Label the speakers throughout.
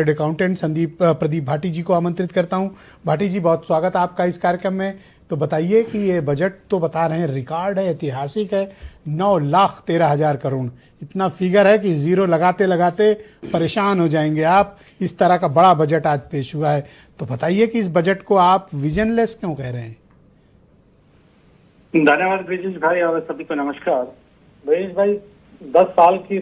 Speaker 1: Accountant Pradeep Bhati जी को आमंत्रित करता हूं। भाटी जी, बहुत स्वागत है आपका इस कार्यक्रम में। तो बताइए कि ये बजट तो बता रहे हैं रिकॉर्ड है, ऐतिहासिक है, 9,13,000 करोड़, इतना फिगर है कि जीरो लगाते लगाते परेशान हो जाएंगे आप। इस तरह का बड़ा बजट आज पेश हुआ है, तो बताइए कि इस बजट को आप विजनलेस क्यों कह रहे हैं?
Speaker 2: धन्यवाद ब्रिजेश भाई और सभी को नमस्कार। ब्रिजेश भाई, 10 साल की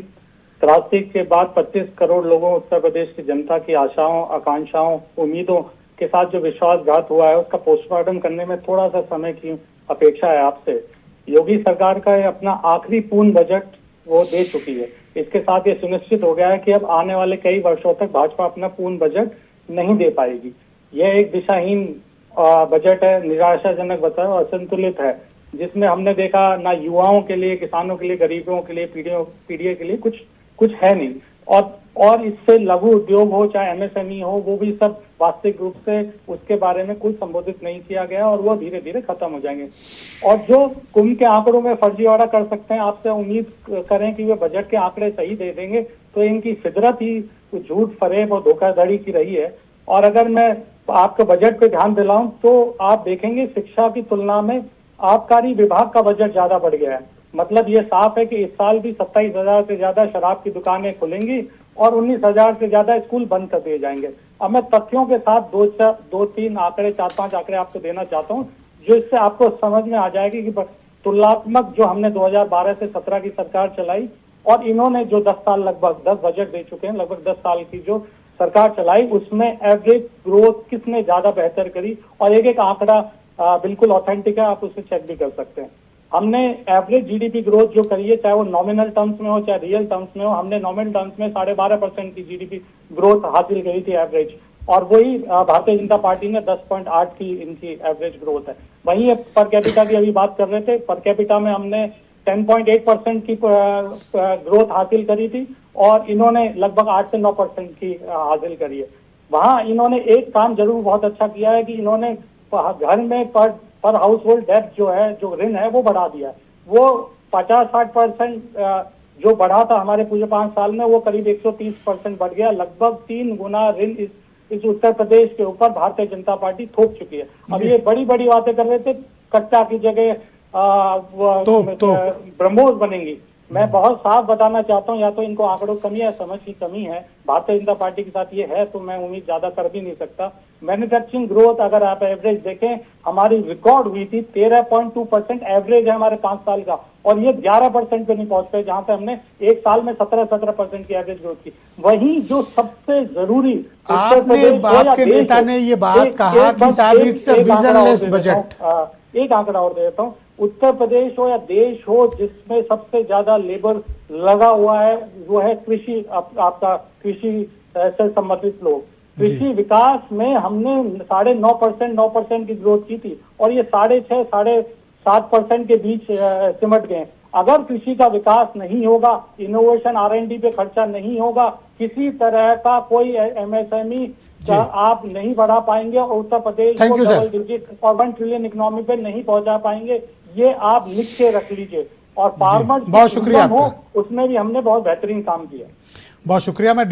Speaker 2: त्रासदी के बाद 25 करोड़ लोगों उत्तर प्रदेश की जनता की आशाओं, आकांक्षाओं, उम्मीदों के साथ जो विश्वासघात हुआ है उसका पोस्टमार्टम करने में थोड़ा सा समय की अपेक्षा है आपसे। योगी सरकार का अपना आखिरी पूर्ण बजट वो दे चुकी है। इसके साथ ये सुनिश्चित हो गया है कि अब आने वाले कई वर्षों तक भाजपा अपना पूर्ण बजट नहीं दे पाएगी। यह एक दिशाहीन बजट है, निराशाजनक बजट और असंतुलित है, जिसमें हमने देखा ना युवाओं के लिए, किसानों के लिए, गरीबों के लिए, पीढ़ियों के लिए कुछ है नहीं। और इससे लघु उद्योग हो चाहे एमएसएमई हो, वो भी सब वास्तविक रूप से उसके बारे में कुछ संबोधित नहीं किया गया और वो धीरे धीरे खत्म हो जाएंगे। और जो कुंभ के आंकड़ों में फर्जीवाड़ा कर सकते हैं, आपसे उम्मीद करें कि वे बजट के आंकड़े सही दे देंगे, तो इनकी फितरत ही झूठ, फरेब और धोखाधड़ी की रही है। और अगर मैं आपके बजट पे ध्यान दिलाऊं तो आप देखेंगे शिक्षा की तुलना में आबकारी विभाग का बजट ज्यादा बढ़ गया है। मतलब ये साफ है कि इस साल भी 27,000 से ज्यादा शराब की दुकानें खुलेंगी और 19,000 से ज्यादा स्कूल बंद कर दिए जाएंगे। अब मैं तथ्यों के साथ दो तीन आंकड़े, 4-5 आंकड़े आपको देना चाहता हूँ, जो इससे आपको समझ में आ जाएगी कि तुलनात्मक जो हमने 2012 से 17 की सरकार चलाई और इन्होंने जो 10 साल लगभग 10 बजट दे चुके हैं, लगभग 10 साल की जो सरकार चलाई, उसमें एवरेज ग्रोथ किसने ज्यादा बेहतर करी। और एक एक आंकड़ा बिल्कुल ऑथेंटिक है, आप उसे चेक भी कर सकते हैं। हमने एवरेज जीडीपी ग्रोथ जो करी है, चाहे वो नॉमिनल टर्म्स में हो चाहे रियल टर्म्स में हो, हमने नॉमिनल टर्म्स में 12.5% की जीडीपी ग्रोथ हासिल करी थी एवरेज, और वही भारतीय जनता पार्टी ने 10.8 की इनकी एवरेज ग्रोथ है। वहीं पर कैपिटा की अभी बात कर रहे थे, पर कैपिटा में हमने 10.8% की ग्रोथ हासिल करी थी और इन्होंने लगभग 8 से 9% की हासिल करी है। वहां इन्होंने एक काम जरूर बहुत अच्छा किया है कि इन्होंने घर में पर हाउस होल्ड डेब्ट जो है, जो ऋण है, वो बढ़ा दिया है। वो 50-60% जो बढ़ा था हमारे पूरे 5 साल में, वो करीब 130% बढ़ गया। लगभग 3 गुना ऋण इस उत्तर प्रदेश के ऊपर भारतीय जनता पार्टी थोप चुकी है। अब ये बड़ी बड़ी बातें कर रहे थे, कच्चा की जगह ब्रह्मोस बनेंगी। मैं बहुत साफ बताना चाहता हूँ, या तो इनको आंकड़ों कमी है, समझ की कमी है। भारतीय जनता पार्टी के साथ ये है, तो मैं उम्मीद ज्यादा कर भी नहीं सकता। मैन्युफैक्चरिंग ग्रोथ अगर आप एवरेज देखें, हमारी रिकॉर्ड हुई थी 13.2% एवरेज है हमारे 5 साल का, और ये 11% पे नहीं पहुंच पाए, जहां पे हमने एक साल में 17% की एवरेज ग्रोथ की। वही जो सबसे जरूरी,
Speaker 1: आपके नेता ने ये बात कहा कि साहब इट्स अ विजनलेस बजट।
Speaker 2: एक आंकड़ा और दे देता हूँ, उत्तर प्रदेश हो या देश हो जिसमें सबसे ज्यादा लेबर लगा हुआ है वो है कृषि, आपका कृषि से संबंधित लोग। कृषि विकास में हमने 9.5% की ग्रोथ की थी और ये 6.5-7% के बीच सिमट गए। अगर कृषि का विकास नहीं होगा, इनोवेशन R&D पे खर्चा नहीं होगा, किसी तरह का कोई एमएसएमई आप नहीं बढ़ा पाएंगे और उत्तर प्रदेश को डबल डिजिट और 1 ट्रिलियन इकोनॉमी पे नहीं पहुंचा पाएंगे। ये आप लिख के रख लीजिए। और फार्मर
Speaker 1: बहुत शुक्रिया,
Speaker 2: हो उसमें भी हमने बहुत बेहतरीन काम किया।
Speaker 1: बहुत शुक्रिया। मैं